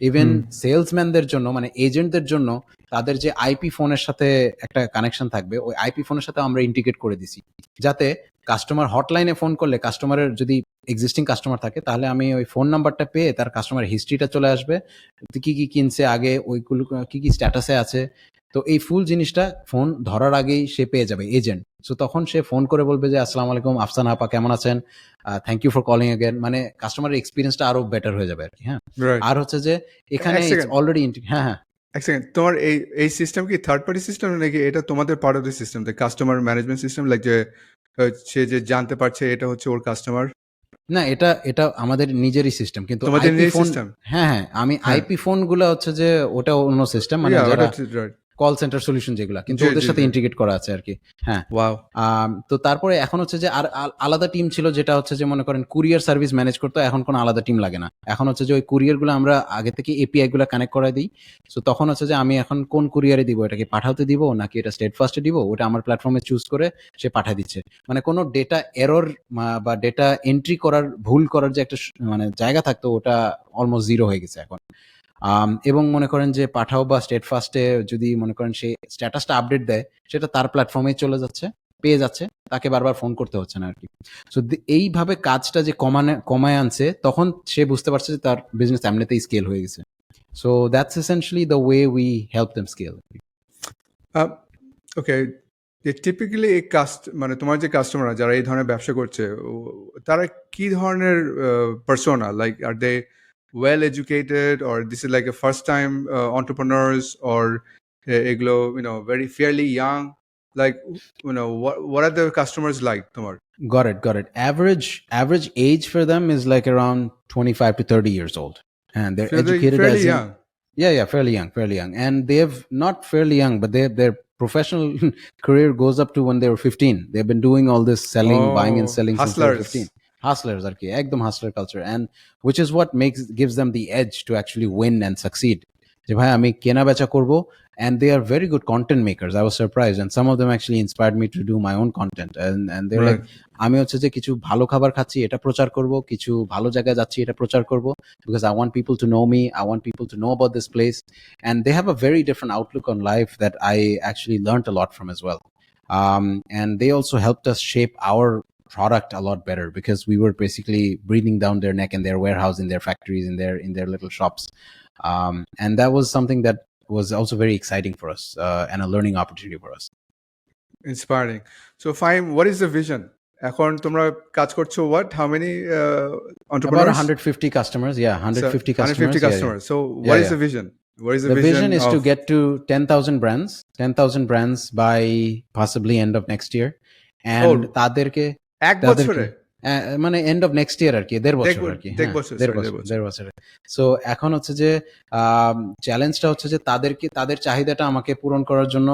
Even সেলসম্যানদের জন্য মানে এজেন্টদের জন্য তাদের যে আইপি ফোনের সাথে একটা কানেকশন থাকবে, ওই আইপি ফোনের সাথে আমরা ইন্টিগ্রেট করে দিছি, যাতে কাস্টমার হটলাইনে ফোন করলে কাস্টমারের যদি এক্সিস্টিং কাস্টমার থাকে তাহলে আমি ওই ফোন নাম্বারটা পেয়ে তার কাস্টমার হিস্ট্রিটা চলে আসবে, কি কি কিনছে আগে, ওইগুলো কি কি স্ট্যাটাসে আছে। তো এই ফুল জিনিসটা ফোন ধরার আগেই সে পেয়ে যাবে এজেন্ট। সো তখন সে ফোন করে বলবে যে আসসালামু আলাইকুম আফসানা আপা, কেমন আছেন, thank you for calling again. মানে কাস্টমারের এক্সপিরিয়েন্সটা আরো বেটার হয়ে যাবে আর কি। হ্যাঁ, আর হচ্ছে যে এখানে অলরেডি হ্যাঁ এক সেকেন্ড, তোমার এই সিস্টেম কি থার্ড পার্টি সিস্টেম নাকি এটা তোমাদের part of the system, the customer management system, like যে সে যে জানতে পারছে এটা হচ্ছে ওর কাস্টমার? না, এটা আমাদের নিজেরই সিস্টেম, কিন্তু তোমাদের আইপি নিজের ফোন, সিস্টেম? হ্যাঁ আমি আইপি ফোন গুলো হচ্ছে যে ওটা অন্য সিস্টেম, মানে যারা কল সেন্টার সলিউশন যেগুলো, কিন্তু ওদের সাথে ইন্টিগ্রেট করা আছে আর কি। হ্যাঁ, তো তারপরে এখন হচ্ছে যে আর আলাদা টিম ছিল যেটা হচ্ছে যে মনে করেন কুরিয়ার সার্ভিস ম্যানেজ করতে, এখন কোনো আলাদা টিম লাগে না। এখন হচ্ছে যে ওই কুরিয়ার গুলো আমরা আগে থেকে এপিআই গুলো কানেক্ট করাই দিই। সো তখন হচ্ছে যে আমি এখন কোন কুরিয়ারে দিব, এটাকে পাঠাতে দিব নাকি এটা স্টেট ফার্স্টে দিব, ওটা আমার প্ল্যাটফর্মে চুজ করে সে পাঠিয়ে দিচ্ছে। মানে কোনো ডেটা এরর বা ডেটা এন্ট্রি করার ভুল করার যে একটা মানে জায়গা থাকতো, ওটা অলমোস্ট জিরো হয়ে গেছে এখন। এবং মনে করেন যে পাঠাও বা স্টেট ফার্স্টে যদি মনে করেন সে স্ট্যাটাসটা আপডেট দেয়, সেটা তার প্ল্যাটফর্মে চলে যাচ্ছে, পেয়ে যাচ্ছে, তাকে বারবার ফোন করতে হচ্ছে না আর কি। সো এইভাবে কাজটা যে কমায় আনছে, তখন সে বুঝতে পারছে যে তার বিজনেস এমনিতেই স্কেল হয়ে গেছে। So that's essentially the way we help them scale. Okay, যে টিপিক্যালি এই মানে তোমার যে কাস্টমাররা যারা এই ধরনের ব্যবসা করছে, তারা কি ধরনের persona, like are they well educated or this is like a first time entrepreneurs, or এগুলো very fairly young, like what are the customers like tomar? Got it. Average age for them is like around 25 to 30 years old, and they're educated fairly young. Yeah, fairly young, and they've not fairly young, but their professional career goes up to when they were 15. They've been doing all this selling, buying and selling since they were 15. Hustlers আর কি, একদম hustler culture, and which is what gives them the edge to actually win and succeed. যে ভাই আমি কেনা বেচা করবো, and they are very good content makers. I was surprised, and some of them actually inspired me to do my own content, and they're like, আমি হচ্ছে যে কিছু ভালো খাবার খাচ্ছি এটা প্রচার করব, কিছু ভালো জায়গায় যাচ্ছি এটা প্রচার করব, because I want people to know me, I want people to know about this place, and they have a very different outlook on life that I actually learned a lot from as well. And they also helped us shape our product a lot better, because we were basically breathing down their neck in their warehouse, in their factories, in their little shops, and that was something that was also very exciting for us, and a learning opportunity for us. Inspiring. So Fahim, what is the vision? এখন তোমরা কাজ করছো what? How many entrepreneurs? About 150 customers. Yeah, 150 customers. 150 customers. Yeah. So what is the vision? What is the vision is to get to 10,000 brands by possibly end of next year, and তাদেরকে এক বছরে মানে end of next year আর কি, দেড় বছর আর কি, দেড় বছরে। সো এখন হচ্ছে যে চ্যালেঞ্জটা হচ্ছে যে তাদের চাহিদাটা আমাকে পূরণ করার জন্য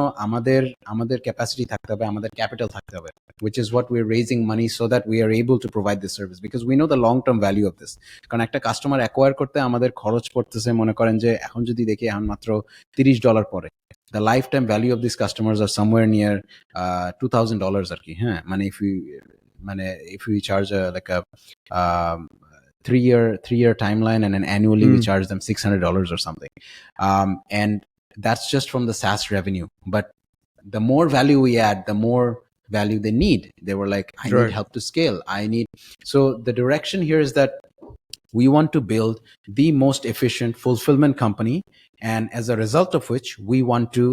আমাদের ক্যাপাসিটি থাকতে হবে, আমাদের ক্যাপিটাল থাকতে হবে, which is what we're raising money so that we are able to provide this service, because we know the long term value of this. কারণ একটা কাস্টমার অ্যাকোয়ার করতে আমাদের খরচ পড়তেছে, মনে করেন যে এখন যদি দেখি এখন মাত্র $30 পরে, the lifetime value of these customers are somewhere near $2,000 আর কি। হ্যাঁ, মানে if we charge like a 3-year timeline, and then annually we charge them $600 or something, and that's just from the SaaS revenue. But the more value we add, the more value they need. They were like, I need help to scale, so the direction here is that We want to build the most efficient fulfillment company, and as a result of which we want to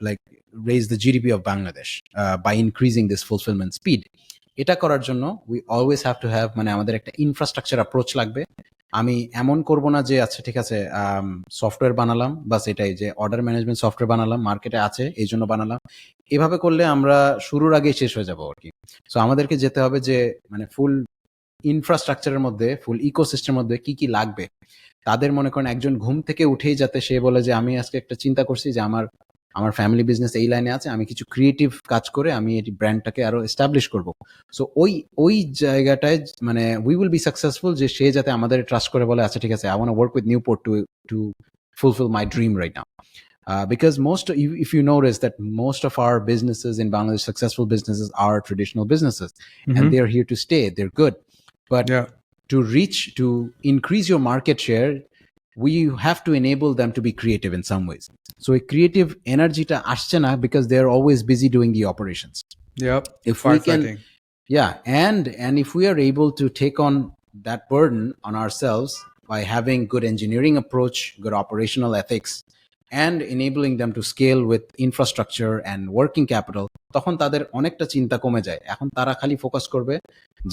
like raise the GDP of Bangladesh by increasing this fulfillment speed. এটা করার জন্য we always have to have মানে আমাদের একটা infrastructure approach লাগবে। আমি এমন করব না যে আচ্ছা ঠিক আছে সফটওয়্যার বানালাম বাস এটাই, যে অর্ডার ম্যানেজমেন্ট সফটওয়্যার বানালাম, মার্কেটে আছে এই জন্য বানালাম, এভাবে করলে আমরা শুরুর আগেই শেষ হয়ে যাবো আর কি। সো আমাদেরকে যেতে হবে যে মানে ফুল ইনফ্রাস্ট্রাকচারের মধ্যে, ফুল ইকোসিস্টেমের মধ্যে কি কি লাগবে। তাদের মনে করেন একজন ঘুম থেকে উঠেই যাতে সে বলে যে আমি আজকে একটা চিন্তা করছি যে আমার ফ্যামিলি বিজনেস এই লাইনে আছে, আমি কিছু ক্রিয়েটিভ কাজ করে আমি এই ব্র্যান্ডটাকে আরো এস্টাবলিশ করব। সো ওই জায়গাটায় মানে উই উইল বি সাকসেসফুল, যে সে যাতে আমাদের ট্রাস্ট করে বলে আচ্ছা ঠিক আছে I want to work with Newport to fulfill my dream right now. Because if you notice that most of our businesses in Bangladesh, successful businesses, are traditional businesses, and they're here to stay. They're good, but to increase your market share, we have to enable them to be creative in some ways. So a creative energy ta ashche na because they're always busy doing the operations. If we can, and if we are able to take on that burden on ourselves by having good engineering approach, good operational ethics, and enabling them to scale with infrastructure and working capital, তখন তাদের অনেকটা চিন্তা কমে যায়। এখন তারা খালি focus করবে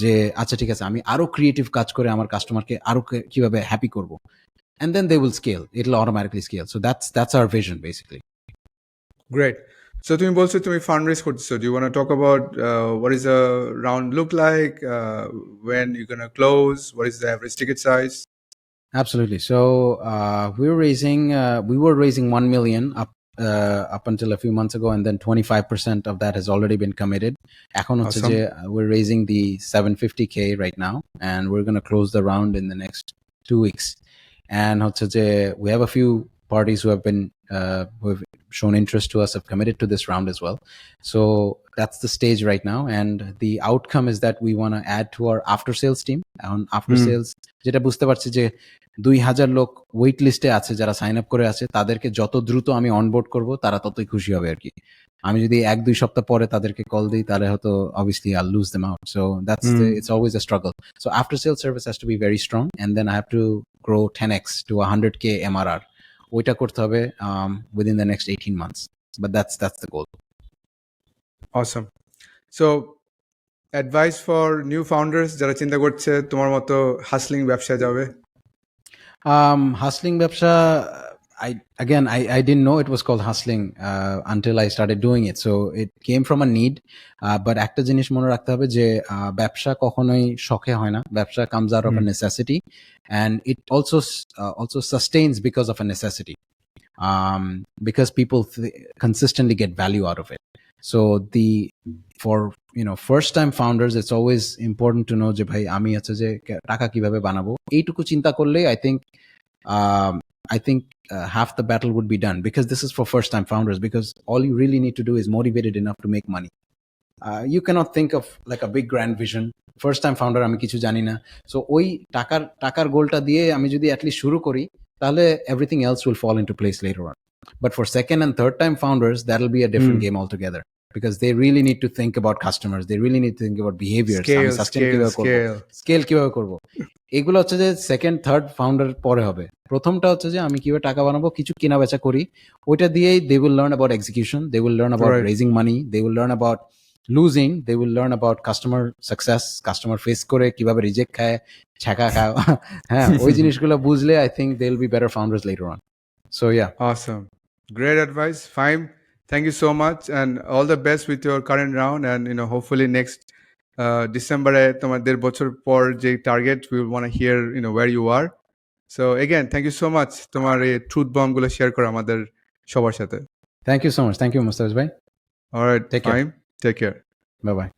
যে আচ্ছা ঠিক আছে আমি আরো ক্রিয়েটিভ কাজ করে আমার কাস্টমারকে আরো কিভাবে হ্যাপি করব, and then they will scale. It'll automatically scale. So that's our vision basically. Great. So তুমি বলছো তুমি fundraise করতেছো. Do you want to talk about what is the round look like, when you're going to close, what is the average ticket size? Absolutely. So we were raising 1 million up until a few months ago, and then 25% of that has already been committed. এখন হচ্ছে যে we're raising the 750k right now, and we're going to close the round in the next 2 weeks. And হচ্ছে যে we have a few parties who have shown interest to us, have committed to this round as well. So that's the stage right now, and the outcome is that we want to add to our after sales team. On after sales, যেটা বুঝতে পারছি যে 2000 লোক wait লিস্টে আছে যারা sign up করে আছে, তাদেরকে যত দ্রুত আমি অনবোর্ড করব তারা ততই খুশি হবে আর কি। আমি যদি 1-2 সপ্তাহ পরে তাদেরকে কল দিই তাহলে হয়তো obviously I'll lose them out. So it's always a struggle. So after sales service has to be very strong, and then I have to grow 10x to 100k MRR. ওইটা করতে হবে within the next 18 months. But that's the goal. Awesome. So advice for new founders যারা চিন্তা করছে তোমার মতো হাসলিং ব্যবসা যাবে? Hustling ব্যবসা, I didn't know it was called hustling until I started doing it. So it came from a need, but একটা জিনিস মনে রাখতে হবে যে ব্যবসা কখনোই শখে হয় না। ব্যবসা comes out of a necessity, and it also sustains because of a necessity, because people consistently get value out of it. So for first time founders, it's always important to know যে ভাই আমি আছে যে টাকা কিভাবে বানাবো, এইটুকু চিন্তা করলে I think half the battle would be done, because this is for first time founders, because all you really need to do is motivated enough to make money. You cannot think of like a big grand vision. First time founder আমি কিছু জানি না, so ওই টাকার গোলটা দিয়ে আমি যদি at least শুরু করি তাহলে everything else will fall into place later on. But for second and third time founders, that'll be a different game altogether, because they really need to think about customers, they really need to think about behaviors, scale কিভাবে করব। এগুলো হচ্ছে যে second third founder পরে হবে। প্রথমটা হচ্ছে যে আমি কিভাবে টাকা বানাবো, কিছু কেনা বেচা করি, ওইটা দিয়েই they will learn about execution, they will learn about raising money, they will learn about losing, they will learn about customer success, customer face করে কিভাবে রিজেক্ট খায়, ছাকা খায়, হ্যাঁ ওই জিনিসগুলো বুঝলে I think they'll be better founders later on. So yeah. Awesome. Great advice, Fahim. Thank you so much, and all the best with your current round, and hopefully next December তোমার 1.5 বছর পর যে target, we want to hear where you are. So again, thank you so much তোমার এই truth bomb গুলো share করা আমাদের সবার সাথে। Thank you so much. Thank you, Mustafiz bhai. All right, Fahim, take care. Bye bye.